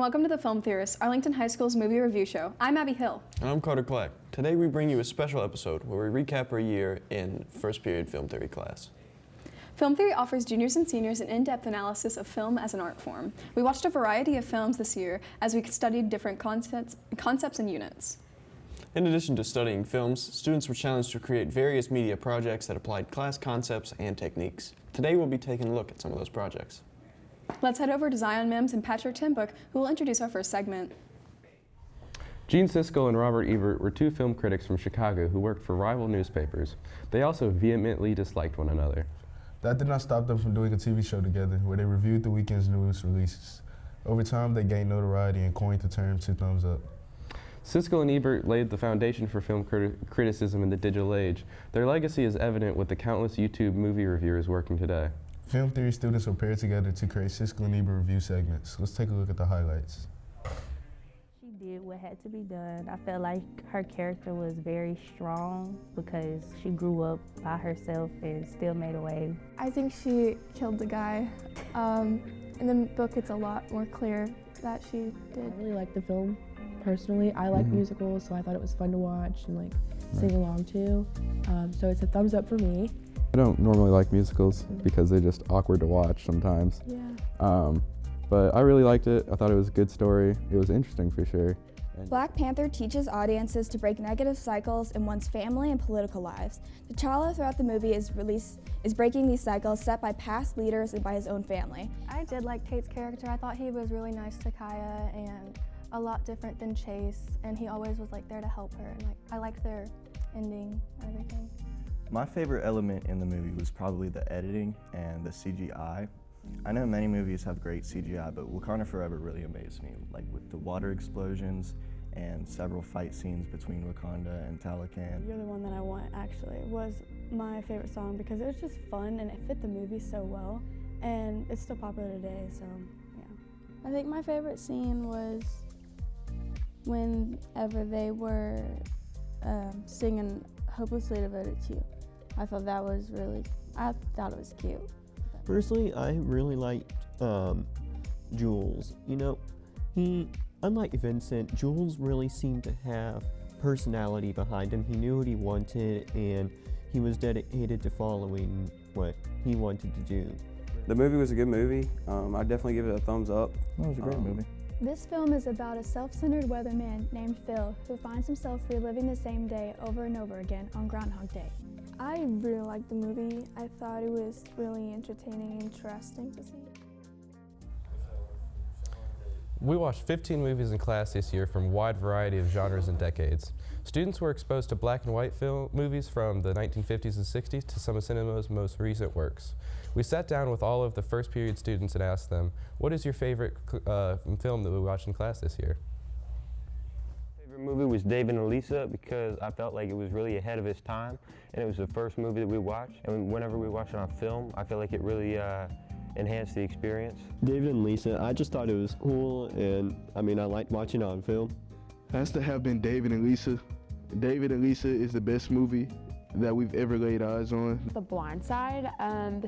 Welcome to the Film Theorists, Arlington High School's movie review show. I'm Abby Hill. And I'm Carter Clack. Today we bring you a special episode where we recap our year in first period film theory class. Film theory offers juniors and seniors an in-depth analysis of film as an art form. We watched a variety of films this year as we studied different concepts and units. In addition to studying films, students were challenged to create various media projects that applied class concepts and techniques. Today we'll be taking a look at some of those projects. Let's head over to Zion Mims and Patrick Timbook, who will introduce our first segment. Gene Siskel and Robert Ebert were two film critics from Chicago who worked for rival newspapers. They also vehemently disliked one another. That did not stop them from doing a TV show together where they reviewed the weekend's newest releases. Over time, they gained notoriety and coined the term two thumbs up. Siskel and Ebert laid the foundation for film criticism in the digital age. Their legacy is evident with the countless YouTube movie reviewers working today. Film theory students were paired together to create Siskel and Ebert review segments. Let's take a look at the highlights. She did what had to be done. I felt like her character was very strong because she grew up by herself and still made a way. I think she killed the guy. In the book, it's a lot more clear that she did. I really liked the film. Personally, I like musicals, so I thought it was fun to watch and sing along to. So it's a thumbs up for me. I don't normally like musicals because they're just awkward to watch sometimes. Yeah. But I really liked it. I thought it was a good story. It was interesting for sure. Black Panther teaches audiences to break negative cycles in one's family and political lives. T'Challa throughout the movie is breaking these cycles set by past leaders and by his own family. I did like Tate's character. I thought he was really nice to Kaya and a lot different than Chase, and he always was there to help her, and I liked their ending and everything. My favorite element in the movie was probably the editing and the CGI. I know many movies have great CGI, but Wakanda Forever really amazed me, with the water explosions and several fight scenes between Wakanda and Talokan. You're the One That I Want, actually, was my favorite song because it was just fun and it fit the movie so well, and it's still popular today, so yeah. I think my favorite scene was whenever they were singing Hopelessly Devoted to You. I thought it was cute. Personally, I really liked Jules. Unlike Vincent, Jules really seemed to have personality behind him. He knew what he wanted and he was dedicated to following what he wanted to do. The movie was a good movie. I'd definitely give it a thumbs up. It was a great movie. This film is about a self-centered weatherman named Phil who finds himself reliving the same day over and over again on Groundhog Day. I really liked the movie. I thought it was really entertaining and interesting to see. We watched 15 movies in class this year from a wide variety of genres and decades. Students were exposed to black and white movies from the 1950s and 60s to some of cinema's most recent works. We sat down with all of the first period students and asked them, what is your favorite film that we watched in class this year? Favorite movie was David and Lisa because I felt like it was really ahead of its time, and it was the first movie that we watched, and whenever we watch it on film, I feel like it really enhanced the experience. David and Lisa, I just thought it was cool, and I liked watching it on film. Has to have been David and Lisa. David and Lisa is the best movie that we've ever laid eyes on. The Blind Side,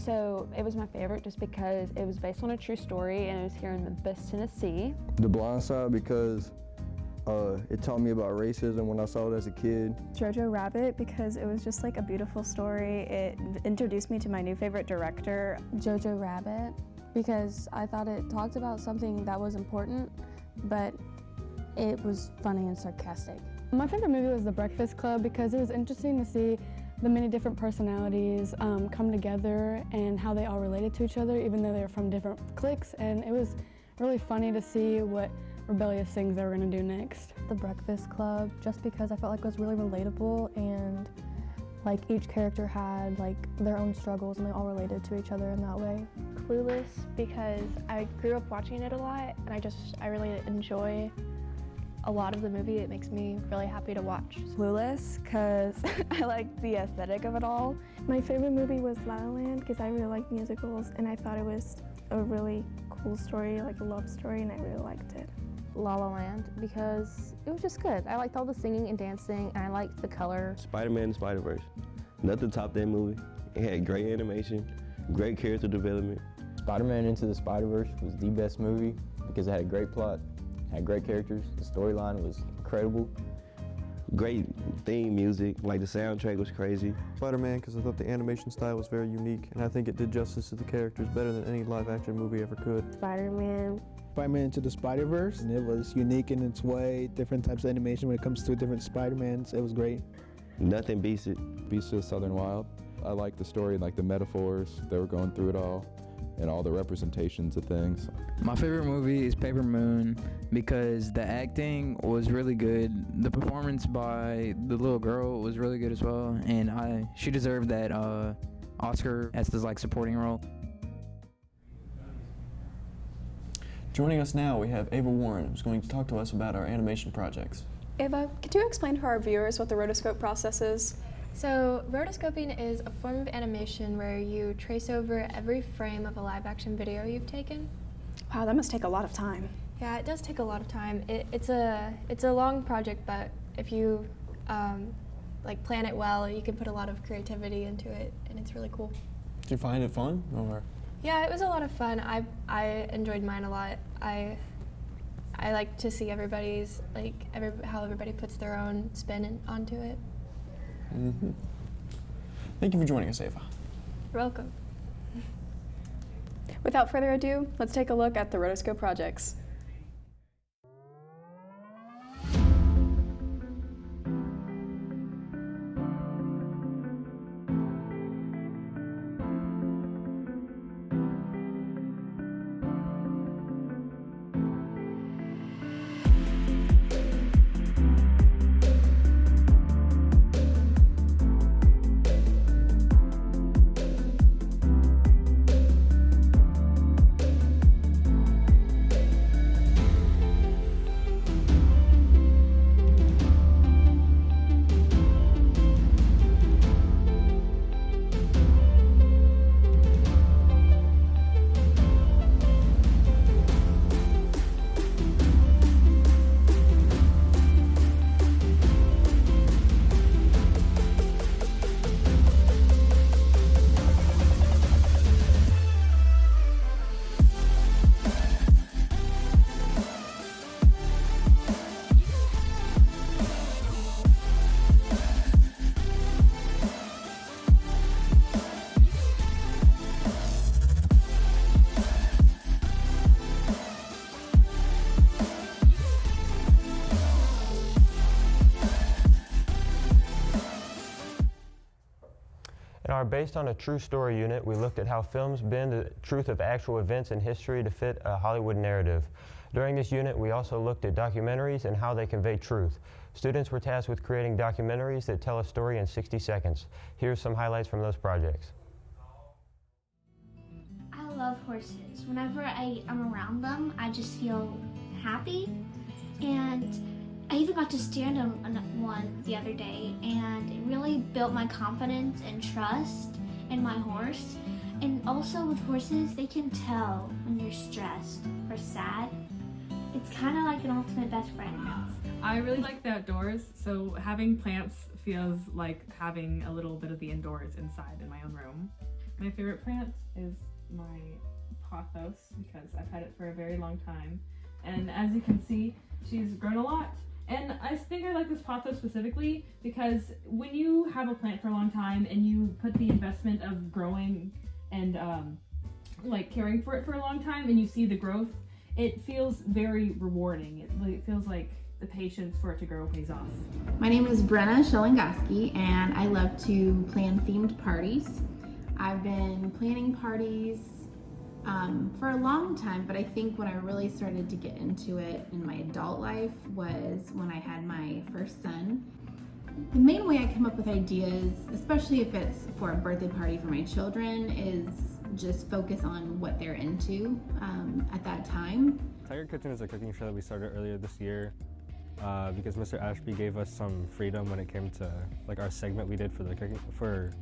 so it was my favorite just because it was based on a true story and it was here in Memphis, Tennessee. The Blind Side because it taught me about racism when I saw it as a kid. Jojo Rabbit because it was just a beautiful story. It introduced me to my new favorite director. Jojo Rabbit because I thought it talked about something that was important, but it was funny and sarcastic. My favorite movie was The Breakfast Club because it was interesting to see the many different personalities come together and how they all related to each other even though they were from different cliques, and it was really funny to see what rebellious things they were going to do next. The Breakfast Club, just because I felt like it was really relatable and each character had their own struggles and they all related to each other in that way. Clueless because I grew up watching it a lot and I really enjoy a lot of the movie. It makes me really happy to watch. Clueless because I liked the aesthetic of it all. My favorite movie was La La Land because I really like musicals and I thought it was a really cool story, a love story, and I really liked it. La La Land because it was just good. I liked all the singing and dancing and I liked the color. Spider-Man and Spider-Verse. Nothing topped that movie. It had great animation, great character development. Spider-Man Into the Spider-Verse was the best movie because it had a great plot, had great characters. The storyline was incredible. Great theme music, like the soundtrack was crazy. Spider-Man, because I thought the animation style was very unique, and I think it did justice to the characters better than any live-action movie ever could. Spider-Man. Spider-Man Into the Spider-Verse, and it was unique in its way, different types of animation when it comes to different Spider-Mans. It was great. Nothing beats it. Beasts of the Southern Wild. I like the story, like the metaphors, they were going through it all, and all the representations of things. My favorite movie is Paper Moon because the acting was really good. The performance by the little girl was really good as well, and she deserved that Oscar as the supporting role. Joining us now, we have Ava Warren, who's going to talk to us about our animation projects. Ava, could you explain to our viewers what the rotoscope process is? So, rotoscoping is a form of animation where you trace over every frame of a live-action video you've taken. Wow, that must take a lot of time. Yeah, it does take a lot of time. It's a long project, but if you plan it well, you can put a lot of creativity into it, and it's really cool. Did you find it fun, or? Yeah, it was a lot of fun. I enjoyed mine a lot. I like to see everybody's how everybody puts their own spin onto it. Mm-hmm. Thank you for joining us, Ava. You're welcome. Without further ado, let's take a look at the rotoscope projects. In our Based on a True Story unit, we looked at how films bend the truth of actual events in history to fit a Hollywood narrative. During this unit, we also looked at documentaries and how they convey truth. Students were tasked with creating documentaries that tell a story in 60 seconds. Here's some highlights from those projects. I love horses. Whenever I'm around them, I just feel happy. And I even got to stand on one the other day, and it really built my confidence and trust in my horse. And also with horses, they can tell when you're stressed or sad. It's kind of like an ultimate best friend. I really like the outdoors, so having plants feels like having a little bit of the indoors inside in my own room. My favorite plant is my pothos because I've had it for a very long time. And as you can see, she's grown a lot. And I think I like this pothos specifically because when you have a plant for a long time and you put the investment of growing and caring for it for a long time and you see the growth, it feels very rewarding. It feels like the patience for it to grow pays off. My name is Brenna Shellingoski, and I love to plan themed parties. I've been planning parties for a long time, but I think when I really started to get into it in my adult life was when I had my first son. The main way I come up with ideas, especially if it's for a birthday party for my children, is just focus on what they're into at that time. Tiger Kitchen is a cooking show that we started earlier this year because Mr. Ashby gave us some freedom when it came to our segment we did for the cooking for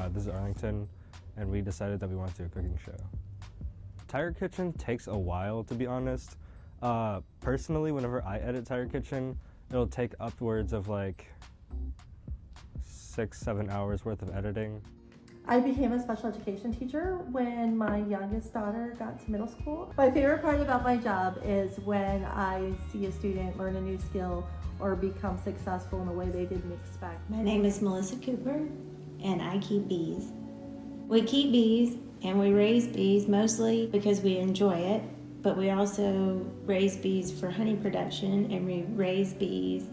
This is Arlington, and we decided that we wanted to do a cooking show. Tiger Kitchen takes a while, to be honest. Personally, whenever I edit Tiger Kitchen, it'll take upwards of 6-7 hours worth of editing. I became a special education teacher when my youngest daughter got to middle school. My favorite part about my job is when I see a student learn a new skill or become successful in a way they didn't expect. My name is Melissa Cooper, and I keep bees. We keep bees and we raise bees mostly because we enjoy it, but we also raise bees for honey production, and we raise bees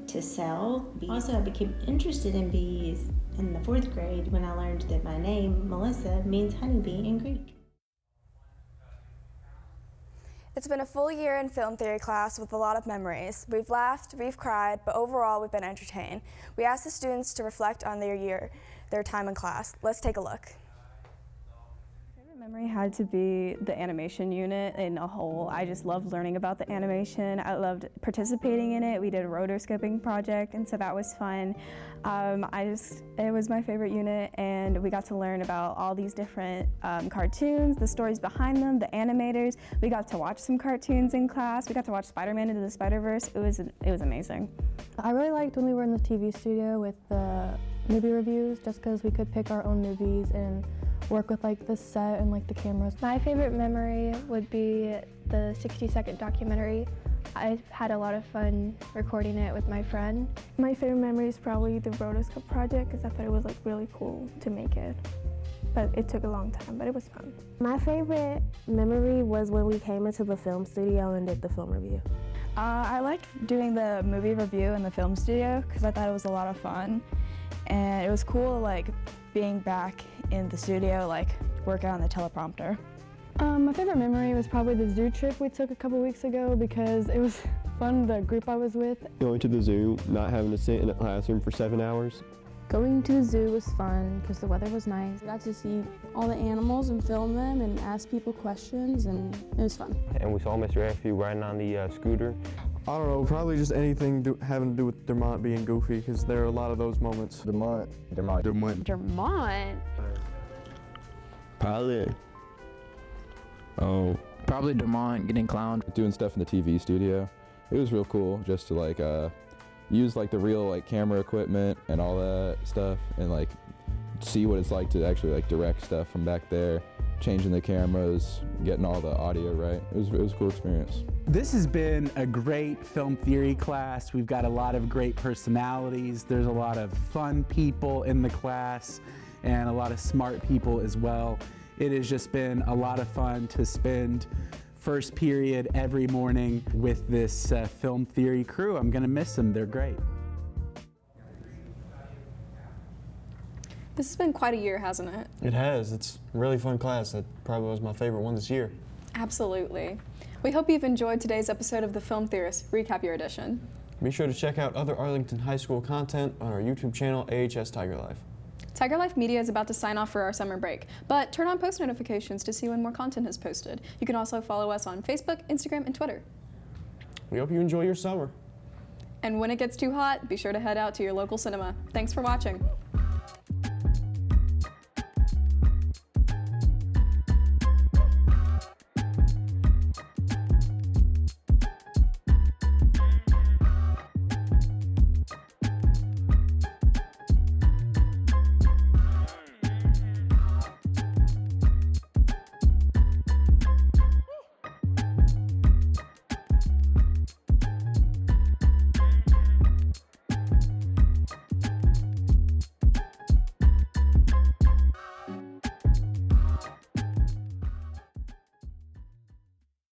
to sell. Also, I became interested in bees in the 4th grade when I learned that my name, Melissa, means honeybee in Greek. It's been a full year in film theory class with a lot of memories. We've laughed, we've cried, but overall we've been entertained. We asked the students to reflect on their time in class. Let's take a look. Memory had to be the animation unit in a whole. I just loved learning about the animation. I loved participating in it. We did a rotoscoping project, and so that was fun. It was my favorite unit, and we got to learn about all these different cartoons, the stories behind them, the animators. We got to watch some cartoons in class. We got to watch Spider-Man Into the Spider-Verse. It was amazing. I really liked when we were in the TV studio with the movie reviews, just because we could pick our own movies and work with like the set and like the cameras. My favorite memory would be the 60-second documentary. I had a lot of fun recording it with my friend. My favorite memory is probably the rotoscope project, because I thought it was like really cool to make it. But it took a long time, but it was fun. My favorite memory was when we came into the film studio and did the film review. I liked doing the movie review in the film studio because I thought it was a lot of fun. And it was cool like being back in the studio, like working on the teleprompter. My favorite memory was probably the zoo trip we took a couple weeks ago because it was fun, the group I was with. Going to the zoo, not having to sit in a classroom for 7 hours. Going to the zoo was fun because the weather was nice. I got to see all the animals and film them and ask people questions, and it was fun. And we saw Mr. Ashby riding on the scooter. I don't know, probably just anything having to do with Dermont being goofy, because there are a lot of those moments. Dermont. Probably. Probably Dermont getting clowned. Doing stuff in the TV studio. It was real cool just to like use like the real like camera equipment and all that stuff, and like see what it's like to actually like direct stuff from back there, changing the cameras, getting all the audio right. It was a cool experience. This has been a great film theory class. We've got a lot of great personalities. There's a lot of fun people in the class and a lot of smart people as well. It has just been a lot of fun to spend first period every morning with this film theory crew. I'm gonna miss them, they're great. This has been quite a year, hasn't it? It has. It's a really fun class. It probably was my favorite one this year. Absolutely. We hope you've enjoyed today's episode of the Film Theorists Recap Year Edition. Be sure to check out other Arlington High School content on our YouTube channel, AHS Tiger Life. Tiger Life Media is about to sign off for our summer break, but turn on post notifications to see when more content is posted. You can also follow us on Facebook, Instagram, and Twitter. We hope you enjoy your summer. And when it gets too hot, be sure to head out to your local cinema. Thanks for watching.